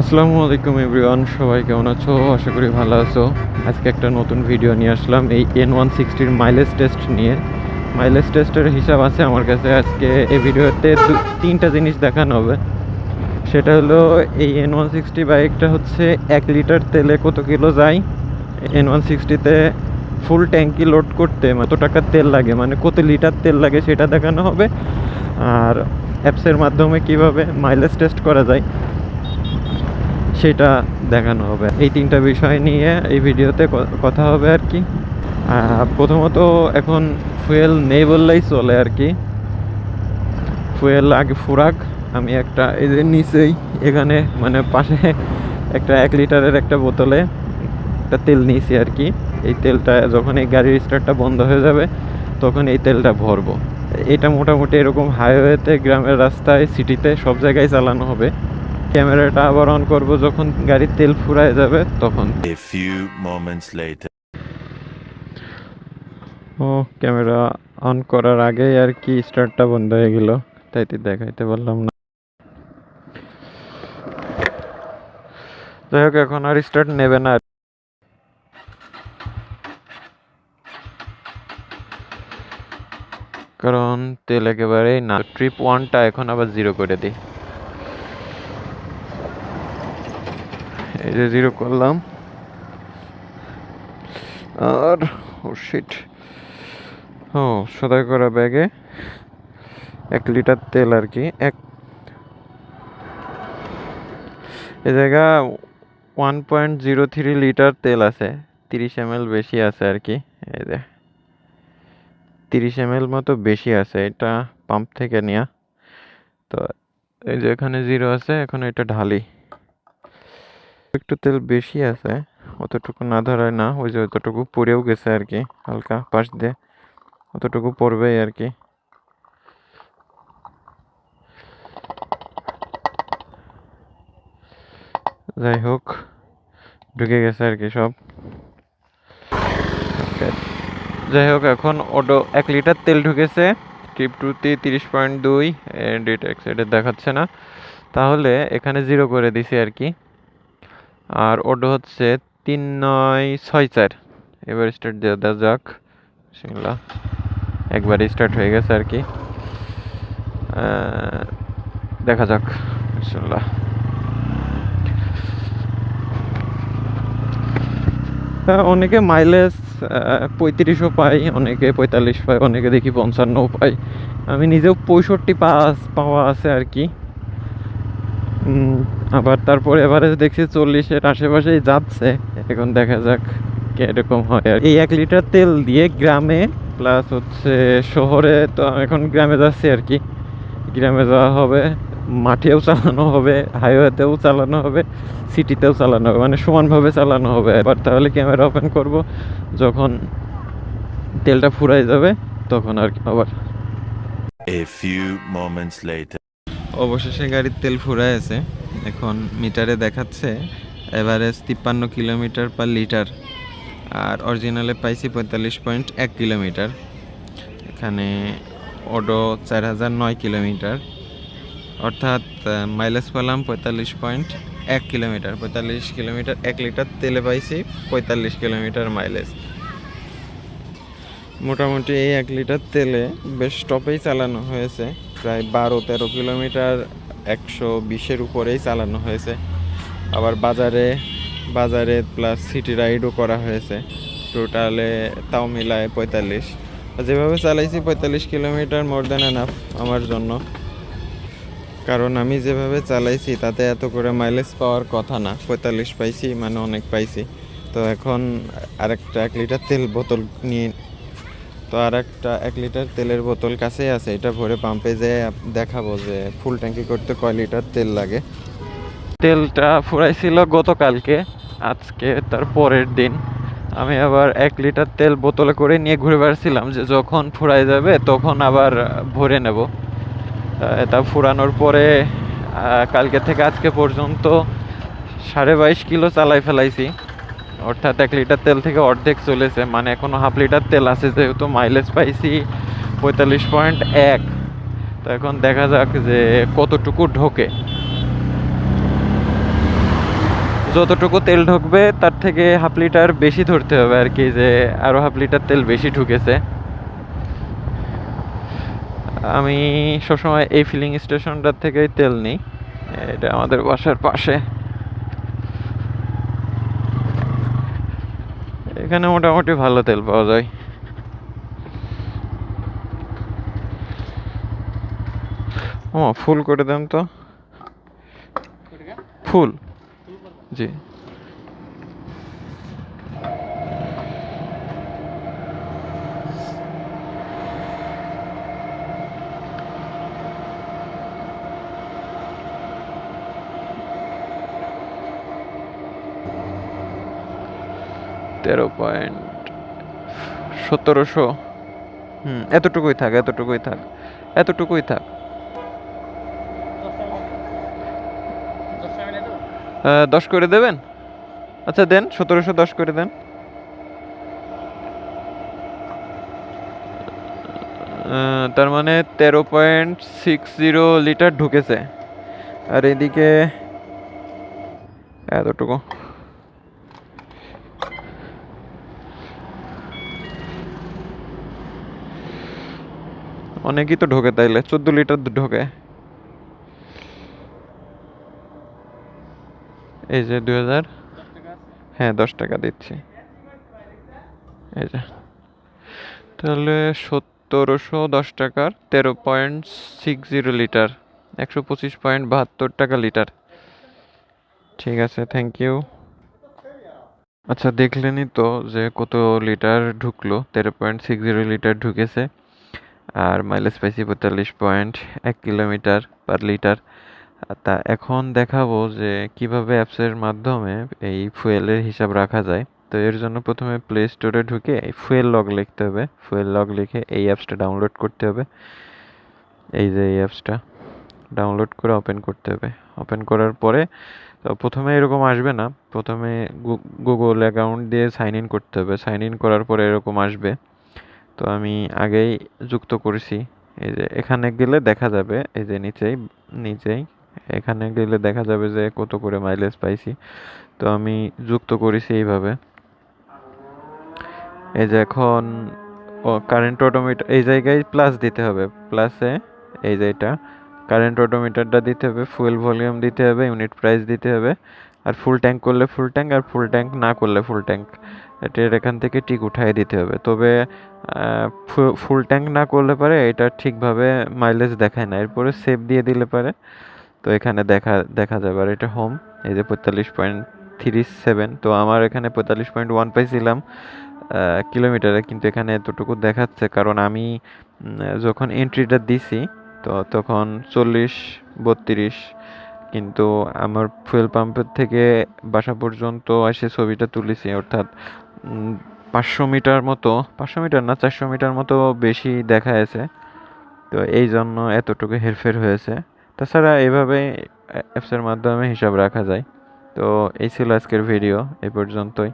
আসসালামু আলাইকুম এভরিওয়ান, সবাই কেমন আছো? আশা করি ভালো আছো। আজকে একটা নতুন ভিডিও নিয়ে আসলাম এই N160-র মাইলেজ টেস্ট নিয়ে। মাইলেজ টেস্টের হিসাব আছে আমার কাছে। আজকে এই ভিডিওতে তিনটা জিনিস দেখানো হবে। সেটা হলো এই N160 বাইকটা হচ্ছে 1 লিটার তেলে কত কিলো যায়, N160-তে ফুল ট্যাঙ্কি লোড করতে কত টাকা তেল লাগে, মানে কত লিটার তেল লাগে সেটা দেখানো হবে। আর অ্যাপসের মাধ্যমে কিভাবে মাইলেজ টেস্ট করা যায় সেটা দেখানো হবে। এই তিনটা বিষয় নিয়ে এই ভিডিওতে কথা হবে আর কি। প্রথমত এখন ফুয়েল নেই বললেই চলে আর কি। ফুয়েল আগে ফুরাক। আমি একটা এই যে নিচেই এখানে মানে পাশে একটা 1 লিটারের একটা বোতলে একটা তেল নিয়েছি আর কি। এই তেলটা যখন এই গাড়ির স্টার্টটা বন্ধ হয়ে যাবে তখন এই তেলটা ভরবো। এটা মোটামুটি এরকম হাইওয়েতে, গ্রামের রাস্তায়, সিটিতে সব জায়গায় চালানো হবে। ক্যামেরাটা আবার অন করব যখন গাড়ির তেল ফুরায় যাবে তখন। A few moments later. ও, ক্যামেরা অন করার আগেই আর কি স্টার্টটা বন্ধ হয়ে গেল, তাই তো দেখাইতে পারলাম না। যাই হোক, এখন আর স্টার্ট নেবে না, কারণ তেল একেবারেই না। ট্রিপ 1টা এখন আবার 0 করে দিই। এই যে 0 করলাম। আর ও শিট, ও সদাই করা ব্যাগে 1 লিটার তেল আর কি। এই জায়গা 1.03 লিটার তেল আছে, 30 ml বেশি আছে আর কি। এই যে 30 ml মতো বেশি আছে, এটা পাম্প থেকে নেওয়া। তো এই যে এখানে 0 আছে, এখন এটা ঢালি। একটু তেল বেশি আছে, অতটুকু না ধরায় না, ওই যে অতটুকু পড়েও গেছে আর কি, হালকা পাশ দিয়ে অতটুকু পড়বেই আর কি। যাই হোক, ঢুকে গেছে আর কি সব। যাই হোক, এখন ওডো 1 লিটার তেল ঢুকেছে। ট্রিপ 2তে 30.2, ডেটা এক্সাইডে দেখাচ্ছে না, তাহলে এখানে 0 করে দিছি আর কি। আর ওডো হচ্ছে 3964। এবার স্টার্ট দিয়ে দেওয়া যাক। বিসমিল্লাহ। একবারই স্টার্ট হয়ে গেছে আর কি। দেখা যাক। বিসমিল্লাহ। অনেকে মাইলেজ 35ও পায়, অনেকে 45 পায়, অনেকে দেখি 55ও পায়। আমি নিজেও 65 পাওয়া আছে আর কি। আবার তারপর এভারেজ দেখছি 40-এর আশেপাশেই যাচ্ছে। এখন দেখা যাক কিরকম হয়। আর এই 1 লিটার তেল দিয়ে গ্রামে প্লাস হচ্ছে শহরে, তো এখন গ্রামে যাচ্ছি আর কি। গ্রামে যাওয়া হবে, মাঠেও চালানো হবে, হাইওয়েতেও চালানো হবে, সিটিতেও চালানো হবে, মানে সমানভাবে চালানো হবে। এবার তাহলে ক্যামেরা ওপেন করব যখন তেলটা ফুরাই যাবে তখন আর কি আবার। A few moments later. অবশেষে গাড়ির তেল ফুরায় আছে। এখন মিটারে দেখাচ্ছে এভারেজ 53 কিলোমিটার/লিটার। আর অরিজিনালে পাইছি 45.1 কিলোমিটার। এখানে ওডো 4009 কিলোমিটার, অর্থাৎ মাইলেজ পেলাম 45.1 কিলোমিটার। 45 কিলোমিটার 1 লিটার তেলে পাইছি 45 কিলোমিটার মাইলেজ। মোটামুটি এই 1 লিটার তেলে বেশ টপেই চালানো হয়েছে, প্রায় 12-13 কিলোমিটার 120-এর উপরেই চালানো হয়েছে। আবার বাজারে বাজারে প্লাস সিটি রাইডও করা হয়েছে, টোটালে তাও মিলায় 45। যেভাবে চালাইছি 45 কিলোমিটার মোর দ্যান এনাফ আমার জন্য, কারণ আমি যেভাবে চালাইছি তাতে এত করে মাইলেজ পাওয়ার কথা না। 45 পাইছি মানে অনেক পাইছি। তো এখন আরেকটা 1 লিটার তেল বোতল নিয়ে, তো আর একটা 1 লিটার তেলের বোতল কাছেই আছে, এটা ভরে পাম্পে যেয়ে দেখাবো যে ফুল ট্যাঙ্কি করতে কয় লিটার তেল লাগে। তেলটা ফুরাইছিল গতকালকে, আজকে তার পরের দিন আমি আবার 1 লিটার তেল বোতলে করে নিয়ে ঘুরে বেড়াচ্ছিলাম, যে যখন ফুরাই যাবে তখন আবার ভরে নেব। এটা ফুরানোর পরে কালকে থেকে আজকে পর্যন্ত 22.5 কিলো চালাই ফেলাইছি, অর্থাৎ 1 লিটার তেল থেকে অর্ধেক চলেছে, মানে এখনো হাফ লিটার তেল আছে। যেহেতু মাইলেজ পাইছি 45.1, তো এখন দেখা যাক যে কতটুকু ঢোকে। যতটুকু তেল ঢুকবে তার থেকে হাফ লিটার বেশি ধরতে হবে আর কি, যে আরও হাফ লিটার তেল বেশি ঢুকেছে। আমি সবসময় এই ফিলিং স্টেশনটার থেকেই তেল নিই, এটা আমাদের বাসার পাশে। এখানে মোটামুটি ভালো তেল পাওয়া যায়। ও ফুল করে দেন তো, ফুল, জি। তেরো পয়েন্ট 1700। এতটুকুই থাক, এতটুকুই থাক, এতটুকুই থাক। 10 করে দেবেন? আচ্ছা দেন, 1710 করে দেন। তার মানে 13.60 লিটার ঢুকেছে, আর এদিকে এতটুকু। অনেকই তো ঢোকে, তাইলে 14 লিটার ঢোকে। এই যে 2000, হ্যাঁ 10 টাকা দিচ্ছি, এই যে। তাহলে 1710 টাকার 13.60 লিটার, 125.72 টাকা লিটার। ঠিক আছে, থ্যাংক ইউ। আচ্ছা দেখলেনই তো যে কত লিটার ঢুকলো, 13.60 লিটার ঢুকেছে। আর মাইলেজ পাইছি 45.1 কিলোমিটার পার লিটার। তা এখন দেখাবো যে কিভাবে অ্যাপসের মাধ্যমে এই ফুয়েলের হিসাব রাখা যায়। তো এর জন্য প্রথমে প্লে স্টোরে ঢুকে এই ফুয়েল লগ লিখতে হবে, ফুয়েল লগ লিখে এই অ্যাপসটা ডাউনলোড করতে হবে। এই যে এই অ্যাপসটা ডাউনলোড করে ওপেন করতে হবে। ওপেন করার পরে তো প্রথমে এরকম আসবে না, প্রথমে গুগল অ্যাকাউন্ট দিয়ে সাইন ইন করতে হবে। সাইন ইন করার পরে এরকম আসবে। তো আমি আগেই যুক্ত করেছি। এই যে এখানে গেলে দেখা যাবে, এই যে নিচেই নিচেই এখানে গেলে দেখা যাবে যে কত করে মাইলেজ পাইছি। তো আমি যুক্ত করেছি এইভাবে। এই যে এখন কারেন্ট অটোমিটার এই জায়গায় প্লাস দিতে হবে, প্লাসে এই যে এটা কারেন্ট অটোমিটারটা দিতে হবে, ফুয়েল ভলিউম দিতে হবে, ইউনিট প্রাইস দিতে হবে, আর ফুল ট্যাঙ্ক করলে ফুল ট্যাঙ্ক, আর ফুল ট্যাঙ্ক না করলে ফুল ট্যাঙ্ক। এটার এখান থেকে টিক উঠাই দিতে হবে। তবে ফুল ট্যাঙ্ক না করলে পারে এটা ঠিকভাবে মাইলেজ দেখায় না, এরপরে সেভ দিয়ে দিলে পারে তো এখানে দেখা দেখা যাবে। আর এটা হোম, এই যে 45.37, তো আমার এখানে 45.1 পাইছিলাম কিলোমিটারে, কিন্তু এখানে এতটুকু দেখাচ্ছে কারণ আমি যখন এন্ট্রিটা দিছি তো তখন 40-32, কিন্তু আমার ফুয়েল পাম্পের থেকে বাসা পর্যন্ত এসে ছবিটা তুলেছি, অর্থাৎ 500 মিটার মতো, 500 মিটার না 400 মিটার মতো বেশি দেখা আছে। তো এই জন্য এতটুকু হেরফের হয়েছে। তাছাড়া এভাবে অ্যাপসের মাধ্যমে হিসাব রাখা যায়। তো এই ছিল আজকের ভিডিও, এই পর্যন্তই।